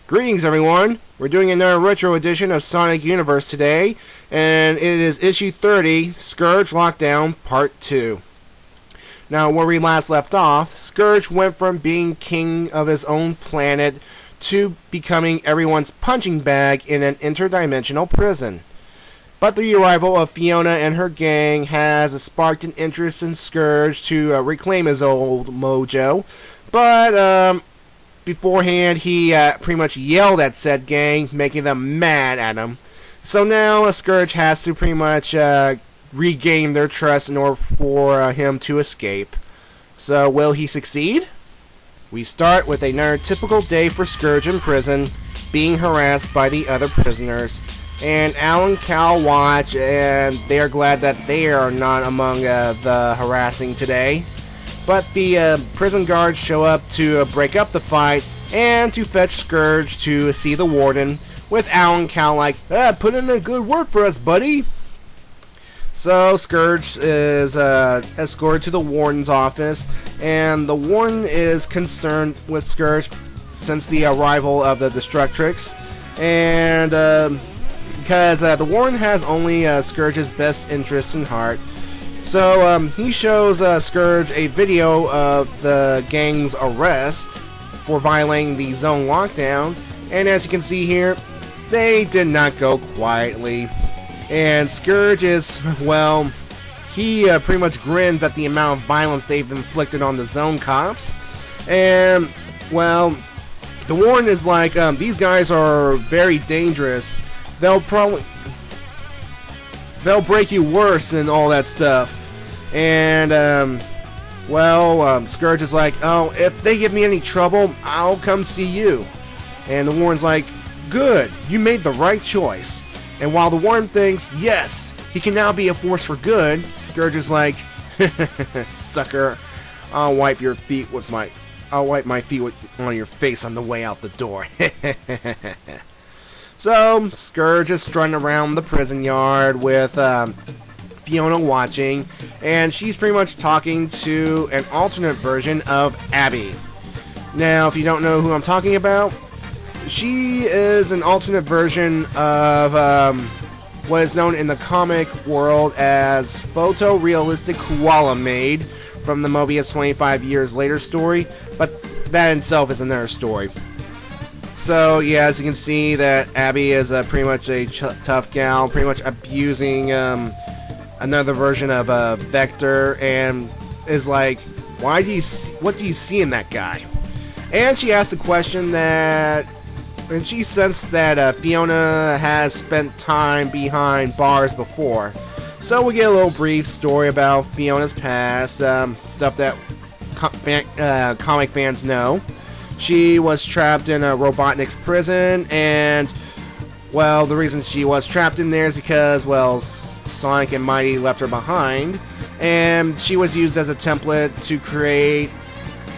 Greetings everyone! We're doing another retro edition of Sonic Universe today, and it is issue 30, Scourge Lockdown Part 2. Now, where we last left off, Scourge went from being king of his own planet to becoming everyone's punching bag in an interdimensional prison. But the arrival of Fiona and her gang has sparked an interest in Scourge to reclaim his old mojo, but beforehand, he pretty much yelled at said gang, making them mad at him. So now Scourge has to pretty much regain their trust in order for him to escape. So will he succeed? We start with another typical day for Scourge in prison, being harassed by the other prisoners. And Al and Cal watch, and they are glad that they are not among the harassing today. But the prison guards show up to break up the fight and to fetch Scourge to see the Warden, with Al and Cal like, put in a good word for us, buddy. So Scourge is escorted to the Warden's office, and the Warden is concerned with Scourge since the arrival of the Destrutrix, and because the Warden has only Scourge's best interest in heart. So he shows Scourge a video of the gang's arrest for violating the zone lockdown, and as you can see here, they did not go quietly. And Scourge is, well, he pretty much grins at the amount of violence they've inflicted on the zone cops. And, well, the Warden is like, these guys are very dangerous. They'll break you worse and all that stuff. And, Scourge is like, oh, if they give me any trouble, I'll come see you. And the Warden's like, good, you made the right choice. And while the Warden thinks, yes, he can now be a force for good, Scourge is like, sucker, I'll wipe my feet on your face on the way out the door. So, Scourge is strutting around the prison yard with Fiona watching, and she's pretty much talking to an alternate version of Abby. Now, if you don't know who I'm talking about, she is an alternate version of what is known in the comic world as photorealistic koala maid from the Mobius 25 Years Later story, but that in itself is another story. So, yeah, as you can see, that Abby is pretty much a tough gal, pretty much abusing another version of Vector, and is like, what do you see in that guy? And she asked the question that, and she sensed that Fiona has spent time behind bars before. So we get a little brief story about Fiona's past, stuff that comic fans know. She was trapped in a Robotnik's prison, and, well, the reason she was trapped in there is because, well, Sonic and Mighty left her behind, and she was used as a template to create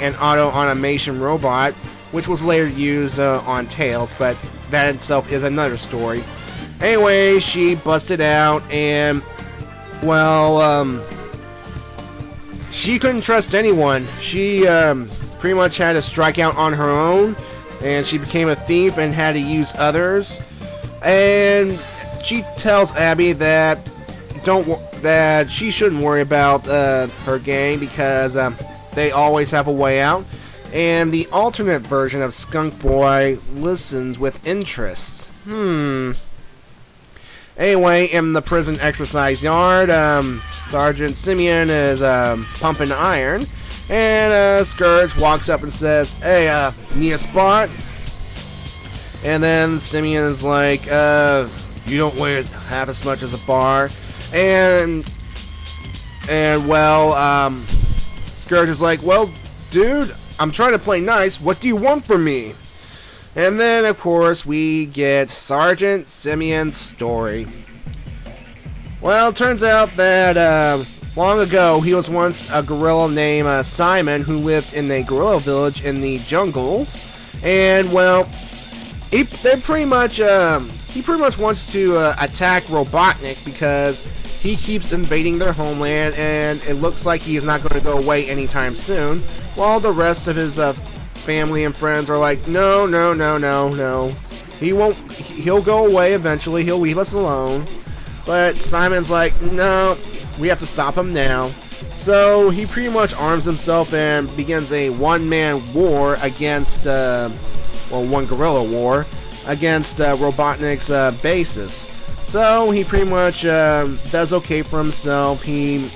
an auto-automation robot, which was later used on Tails, but that itself is another story. Anyway, she busted out, and, well, she couldn't trust anyone. She, pretty much had to strike out on her own, and she became a thief and had to use others. And she tells Abby that that she shouldn't worry about her gang because they always have a way out. And the alternate version of Skunk Boy listens with interest. Anyway, in the prison exercise yard, Sergeant Simeon is pumping iron. And Scourge walks up and says, hey, need a spot? And then Simeon's like, you don't weigh half as much as a bar. And well, Scourge is like, well, dude, I'm trying to play nice. What do you want from me? And then, of course, we get Sergeant Simeon's story. Well, it turns out that, long ago, he was once a gorilla named Simon who lived in a gorilla village in the jungles, and well, he pretty much wants to attack Robotnik because he keeps invading their homeland, and it looks like he is not going to go away anytime soon. While the rest of his family and friends are like, no, no, no, no, no. He won't. He'll go away eventually. He'll leave us alone. But Simon's like, no, we have to stop him now. So he pretty much arms himself and begins a one-man war against, one guerrilla war against Robotnik's bases. So he pretty much does okay for himself. He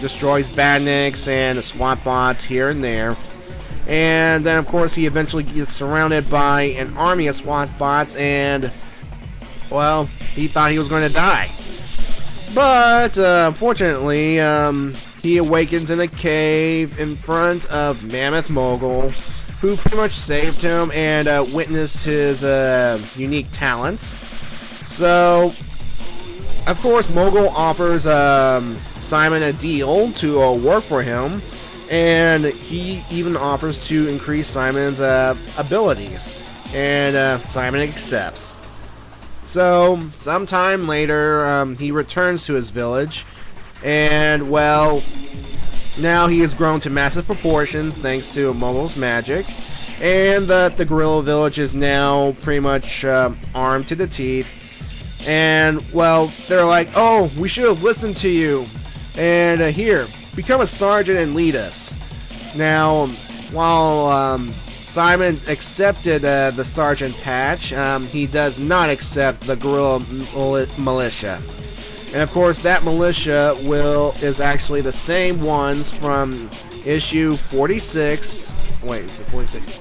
destroys badniks and SWAT bots here and there. And then, of course, he eventually gets surrounded by an army of SWAT bots, and, well, he thought he was going to die. But, fortunately, he awakens in a cave in front of Mammoth Mogul, who pretty much saved him and witnessed his unique talents. So, of course, Mogul offers Simon a deal to work for him, and he even offers to increase Simon's abilities, and Simon accepts. So, sometime later, he returns to his village, and, well, now he has grown to massive proportions thanks to Mogul's magic, and the gorilla village is now pretty much armed to the teeth. And, well, they're like, oh, we should have listened to you. And here, become a sergeant and lead us. Now, while Simon accepted the sergeant patch, he does not accept the guerrilla militia. And of course, that militia is actually the same ones from issue 46. Wait, is it 46?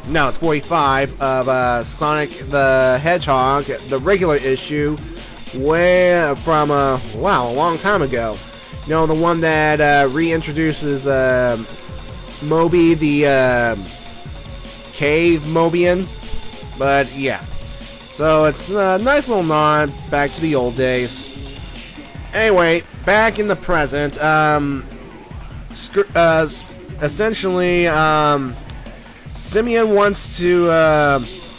No, it's 45 of Sonic the Hedgehog, the regular issue, way from a long time ago. You know, the one that reintroduces Moby, the cave Mobian. But yeah, so it's a nice little nod back to the old days. Anyway, back in the present, essentially, Simeon wants to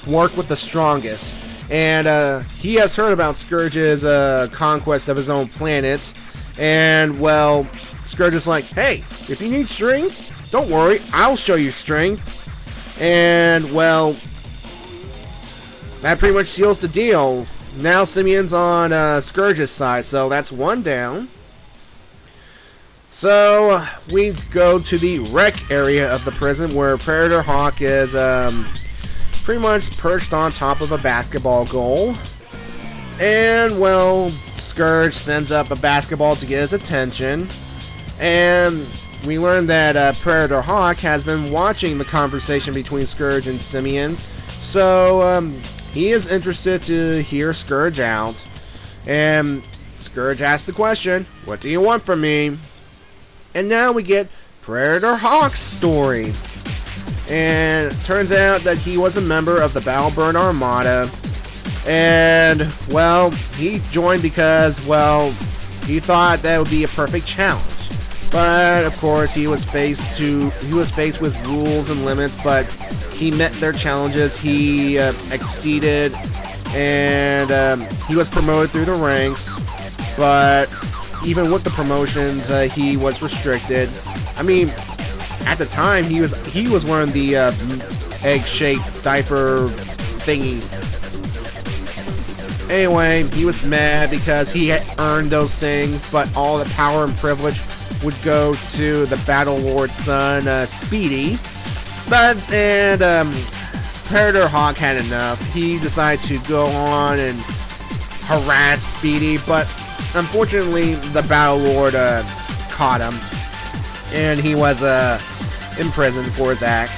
work with the strongest, and he has heard about Scourge's conquest of his own planet, and, well, Scourge is like, hey, if you need strength, don't worry, I'll show you strength. And, well, that pretty much seals the deal. Now Simeon's on Scourge's side, so that's one down. So, we go to the wreck area of the prison where Predator Hawk is pretty much perched on top of a basketball goal. And, well, Scourge sends up a basketball to get his attention. And we learn that Predator Hawk has been watching the conversation between Scourge and Simeon. So, he is interested to hear Scourge out. And Scourge asks the question, what do you want from me? And now we get Predator Hawk's story. And it turns out that he was a member of the Battlebird Armada. And, well, he joined because, well, he thought that would be a perfect challenge. But, of course, he was faced with rules and limits, but he met their challenges. He exceeded, and he was promoted through the ranks. But even with the promotions, he was restricted. I mean, at the time, he was wearing the egg-shaped diaper thingy. Anyway, he was mad because he had earned those things, but all the power and privilege would go to the Battle Lord's son, Speedy. And Predator Hawk had enough. He decided to go on and harass Speedy, but unfortunately, the Battle Lord caught him, and he was imprisoned for his act.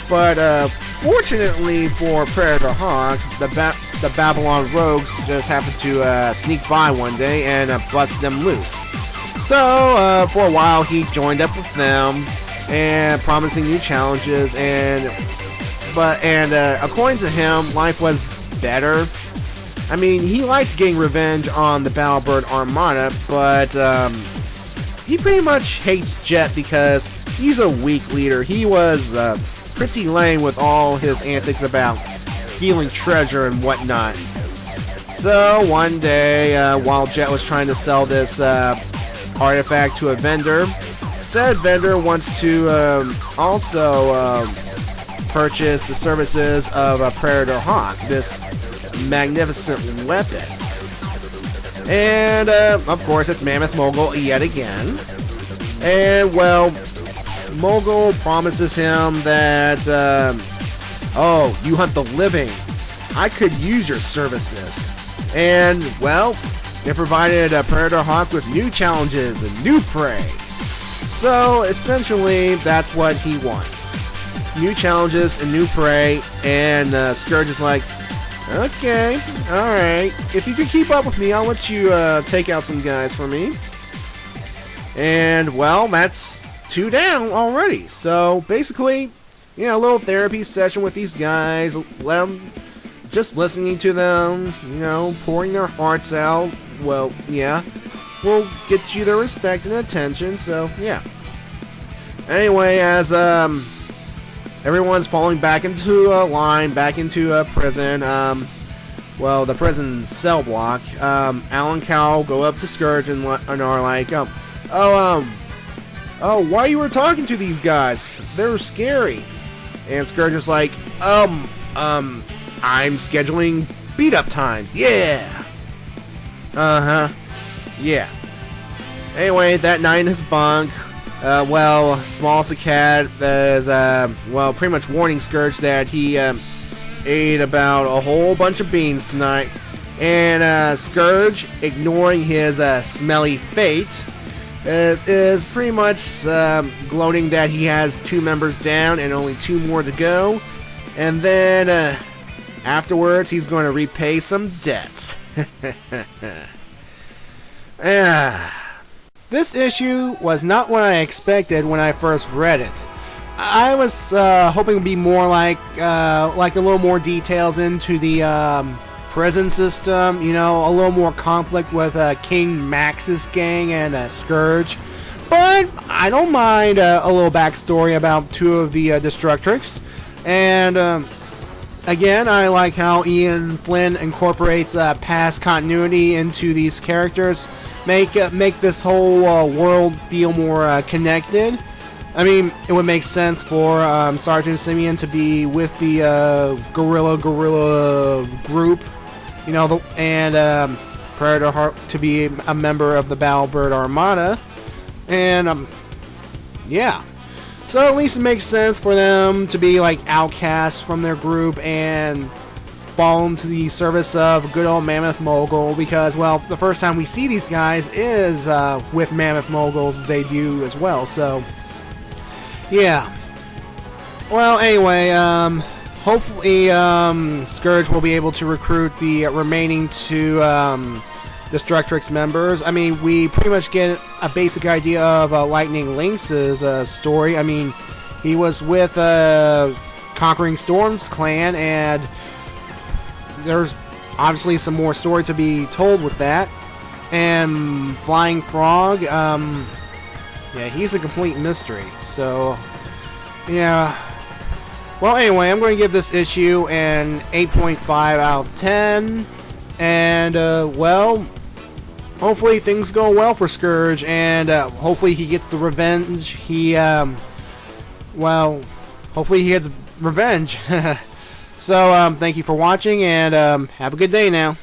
But fortunately for Predator Hawk, the Babylon Rogues just happened to sneak by one day and bust them loose. So for a while, he joined up with them and promising new challenges. And according to him, life was better. I mean, he liked getting revenge on the Battlebird Armada, but he pretty much hates Jet because he's a weak leader. He was pretty lame with all his antics about stealing treasure and whatnot. So one day, while Jet was trying to sell this artifact to a vendor, said vendor wants to also purchase the services of a Predator Hawk, this magnificent weapon. And, of course, it's Mammoth Mogul yet again. And, well, Mogul promises him that, oh, you hunt the living. I could use your services. And, well, they provided a Predator Hawk with new challenges and new prey. So, essentially, that's what he wants. New challenges and new prey, and Scourge is like, okay, alright. If you can keep up with me, I'll let you take out some guys for me. And, well, that's 2 down already. So, basically, you know, a little therapy session with these guys. Let them, just listening to them, you know, pouring their hearts out. Well, yeah, will get you their respect and attention, so, yeah. Anyway, as, everyone's falling back into a line, back into a prison. Well, the prison cell block. Alan Cow go up to Scourge and are like, oh, why you were talking to these guys? They're scary. And Scourge is like, I'm scheduling beat-up times. Yeah. Yeah. Anyway, that night in his bunk. Well, Smalls the cat is, well, pretty much warning Scourge that he, ate about a whole bunch of beans tonight. And, Scourge, ignoring his, smelly fate, is pretty much, gloating that he has 2 members down and only 2 more to go. And then, afterwards, he's going to repay some debts. This issue was not what I expected when I first read it. I was hoping it would be more like a little more details into the prison system, you know, a little more conflict with King Max's gang and Scourge. But I don't mind a little backstory about 2 of the Destrutrix. And again, I like how Ian Flynn incorporates past continuity into these characters. Make this whole world feel more connected. I mean, it would make sense for Sergeant Simeon to be with the guerrilla group, you know, and Predator Hawk to be a member of the Battlebird Armada, and yeah. So at least it makes sense for them to be like outcasts from their group and fall into the service of good old Mammoth Mogul, because, well, the first time we see these guys is with Mammoth Mogul's debut as well, so yeah. Well, anyway, hopefully Scourge will be able to recruit the remaining 2 Destrutrix members. I mean, we pretty much get a basic idea of Lightning Lynx's story. I mean, he was with Conquering Storm's clan, and there's obviously some more story to be told with that. And Flying Frog, yeah, he's a complete mystery. So, yeah. Well, anyway, I'm going to give this issue an 8.5 out of 10. And, well, hopefully things go well for Scourge, and hopefully he gets the revenge. Well, hopefully he gets revenge. So, thank you for watching, and have a good day now.